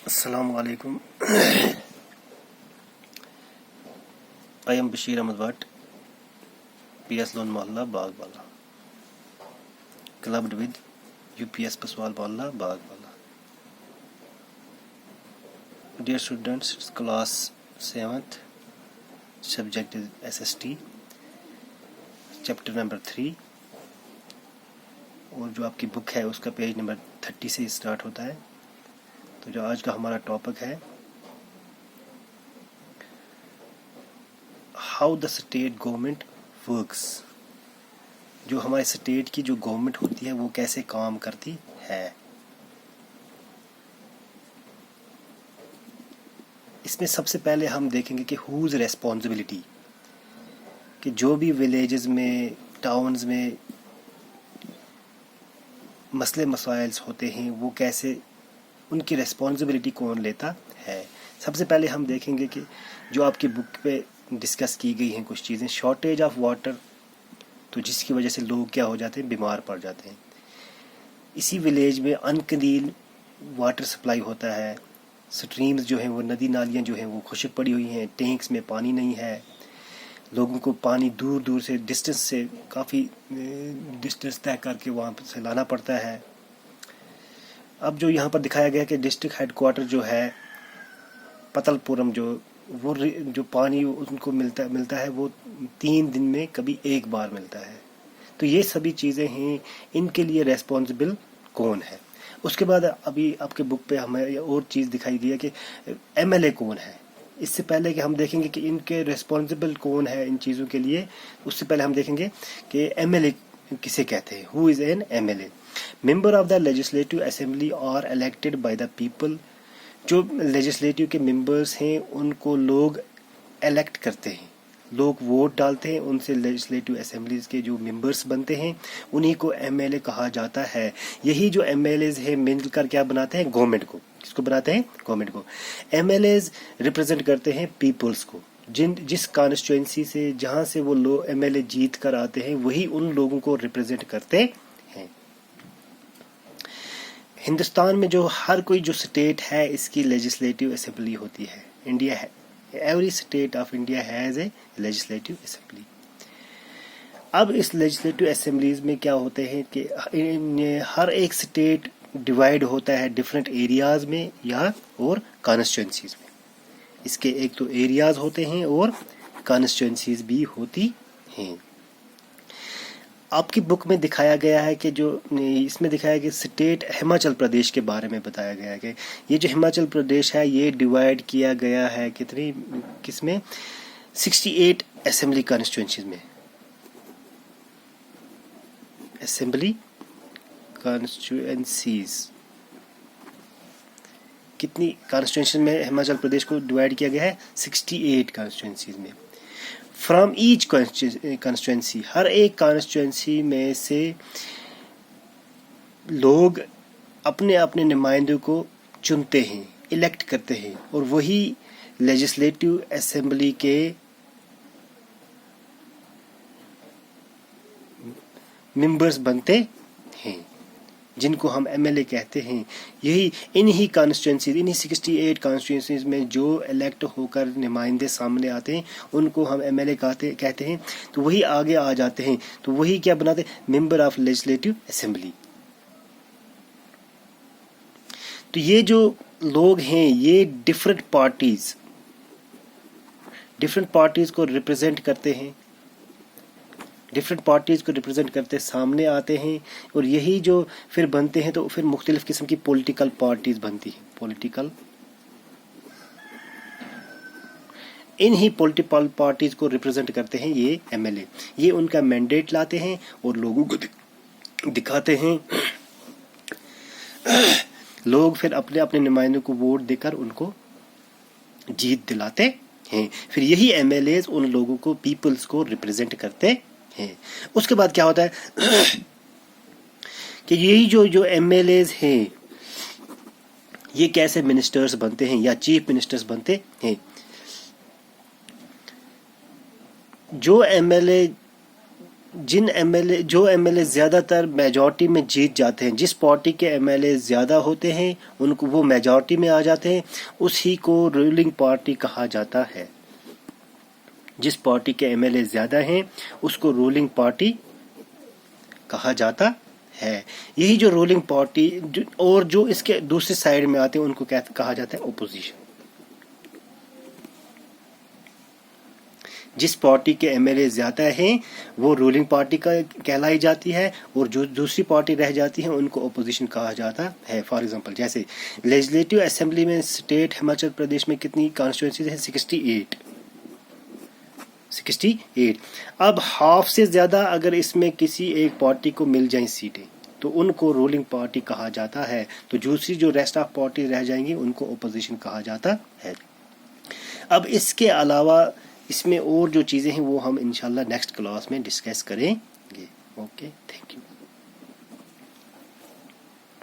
السلام علیکم. I am Bashir Ahmed Bhatt, PS Lone Mohalla, Bagwala, clubbed with UPS Paswal Mohalla, Bagwala. Dear students, it's class 7th, subject is SST, chapter number 3, اور جو آپ کی بک ہے اس کا page number 30 سے اسٹارٹ ہوتا ہے. تو جو آج کا ہمارا ٹاپک ہے how the state government works, جو ہمارے اسٹیٹ کی جو گورنمنٹ ہوتی ہے وہ کیسے کام کرتی ہے. اس میں سب سے پہلے ہم دیکھیں گے کہ ہوز ریسپانسبلٹی، کہ جو بھی ولیجز میں ٹاؤنز میں مسئلے مسائل ہوتے ہیں وہ کیسے ان کی ریسپانسبلٹی کون لیتا ہے. سب سے پہلے ہم دیکھیں گے کہ جو آپ کی بک پہ ڈسکس کی گئی ہیں کچھ چیزیں، شارٹیج آف واٹر، تو جس کی وجہ سے لوگ کیا ہو جاتے ہیں، بیمار پڑ جاتے ہیں. اسی ولیج میں انکنیل واٹر سپلائی ہوتا ہے، سٹریمز جو ہیں وہ ندی نالیاں جو ہیں وہ خشک پڑی ہوئی ہیں، ٹینکس میں پانی نہیں ہے، لوگوں کو پانی دور دور سے ڈسٹنس سے کافی ڈسٹنس طے کر کے وہاں سے لانا پڑتا ہے. اب جو یہاں پر دکھایا گیا کہ ڈسٹرکٹ ہیڈ کوارٹر جو ہے پتل پورم، جو پانی ان کو ملتا ہے وہ 3 دن میں کبھی 1 بار ملتا ہے. تو یہ سبھی چیزیں ہیں، ان کے لیے ریسپانسبل کون ہے. اس کے بعد ابھی آپ کے بک پہ ہمیں اور چیز دکھائی گئی ہے کہ ایم ایل اے کون ہے. اس سے پہلے کہ ہم دیکھیں گے کہ ان کے ریسپانسبل کون ہے ان چیزوں کے لیے، اس سے پہلے ہم دیکھیں گے کہ ایم ایل اے کسے کہتے ہیں. Who is an M L A? Member of the legislative assembly are elected by the people. جو لیجسلیٹو کے ممبرس ہیں ان کو لوگ الیکٹ کرتے ہیں، لوگ ووٹ ڈالتے ہیں، ان سے لیجسلیٹو اسمبلیز کے جو ممبرس بنتے ہیں انہی کو ایم ایل اے کہا جاتا ہے. یہی جو ایم ایل ایز ہیں مل کر کیا بناتے ہیں، گورنمنٹ کو. کس کو بناتے ہیں؟ گورنمنٹ کو. ایم ایل ایز ریپرزینٹ کرتے ہیں پیپلز کو. جس کانسٹیچوئنسی سے جہاں سے وہ ایم ایل اے جیت کر آتے ہیں وہی ان لوگوں کو ریپرزینٹ کرتے ہیں. ہندوستان میں جو ہر کوئی جو اسٹیٹ ہے اس کی لیجسلیٹو اسمبلی ہوتی ہے. انڈیا ہے، every state of India has a legislative assembly. اب اس لیجسلیٹو اسمبلیز میں کیا ہوتے ہیں کہ ہر ایک اسٹیٹ ڈیوائڈ ہوتا ہے ڈفرینٹ ایریاز میں یا اور کانسٹیچوئنسیز میں. اس کے ایک تو ایریاز ہوتے ہیں اور کانسٹیچوئنسیز بھی ہوتی ہیں. آپ کی بک میں دکھایا گیا ہے کہ جو اس میں دکھایا کہ اسٹیٹ ہماچل پردیش کے بارے میں بتایا گیا ہے کہ یہ جو ہماچل پردیش ہے یہ ڈیوائڈ کیا گیا ہے کس میں 68 اسمبلی کانسٹیچوئنسیز میں. اسمبلی کانسٹیچوئنسیز کتنی کانسٹیچوئنسیز میں ہماچل پردیش کو ڈیوائڈ کیا گیا ہے؟ 68 کانسٹیچوئنسیز میں. فرام ایچ کانسٹیچوئنسی، ہر ایک کانسٹیچوئنسی میں سے لوگ اپنے اپنے نمائندوں کو چنتے ہیں، الیکٹ کرتے ہیں، اور وہی لیجسلیٹو اسمبلی کے ممبرز بنتے ہیں جن کو ہم ایم ایل اے کہتے ہیں. یہی انہی کانسٹیچوئنسیز، انہی 68 کانسٹیچوئنسیز میں جو الیکٹ ہو کر نمائندے سامنے آتے ہیں ان کو ہم ایم ایل اے کہتے ہیں. تو وہی آگے آ جاتے ہیں، تو وہی کیا بناتے ہیں، ممبر آف لیجسلیٹو اسمبلی. تو یہ جو لوگ ہیں یہ ڈفرینٹ پارٹیز کو ریپرزینٹ کرتے ہیں، ڈفرینٹ پارٹیز کو ریپرزینٹ کرتے سامنے آتے ہیں، اور یہی جو پھر بنتے ہیں تو پھر مختلف قسم کی پولیٹیکل پارٹیز بنتی ہیں. انہی پولیٹیکل پارٹیز کو ریپرزینٹ کرتے ہیں یہ ایم ایل اے. یہ ان کا مینڈیٹ لاتے ہیں اور لوگوں کو دکھاتے ہیں. لوگ پھر اپنے اپنے نمائندوں کو ووٹ دے کر ان کو جیت دلاتے ہیں. پھر یہی ایم ایل ایز ان لوگوں کو، پیپلز کو ریپرزینٹ کرتے ہیں. اس کے بعد کیا ہوتا ہے کہ یہی جو ایم ایل ایز ہیں یہ کیسے منسٹرز بنتے ہیں یا چیف منسٹرز بنتے ہیں. جو ایم ایل اے جن ایم ایل اے جو ایم ایل اے زیادہ تر میجورٹی میں جیت جاتے ہیں، جس پارٹی کے ایم ایل اے زیادہ ہوتے ہیں ان کو وہ میجورٹی میں آ جاتے ہیں، اسی کو رولنگ پارٹی کہا جاتا ہے. جس پارٹی کے ایم ایل اے زیادہ ہیں اس کو رولنگ پارٹی کہا جاتا ہے. یہی جو رولنگ پارٹی اور جو اس کے دوسرے سائیڈ میں آتے ہیں ان کو کہا جاتا ہے اپوزیشن. جس پارٹی کے ایم ایل اے زیادہ ہیں وہ رولنگ پارٹی کا کہلائی جاتی ہے، اور جو دوسری پارٹی رہ جاتی ہیں ان کو اپوزیشن کہا جاتا ہے. فار ایگزامپل جیسے لیجسلیٹو اسمبلی میں اسٹیٹ ہماچل پردیش میں کتنی کانسٹیٹوئنسیز ہیں؟ 68. اب ہاف سے زیادہ اگر اس میں کسی ایک پارٹی کو مل جائیں سیٹیں تو ان کو رولنگ پارٹی کہا جاتا ہے، تو دوسری جو ریسٹ آف پارٹی رہ جائیں گی ان کو اپوزیشن کہا جاتا ہے. اب اس کے علاوہ اس میں اور جو چیزیں ہیں وہ ہم انشاءاللہ نیکسٹ کلاس میں ڈسکس کریں گے. Okay, thank you.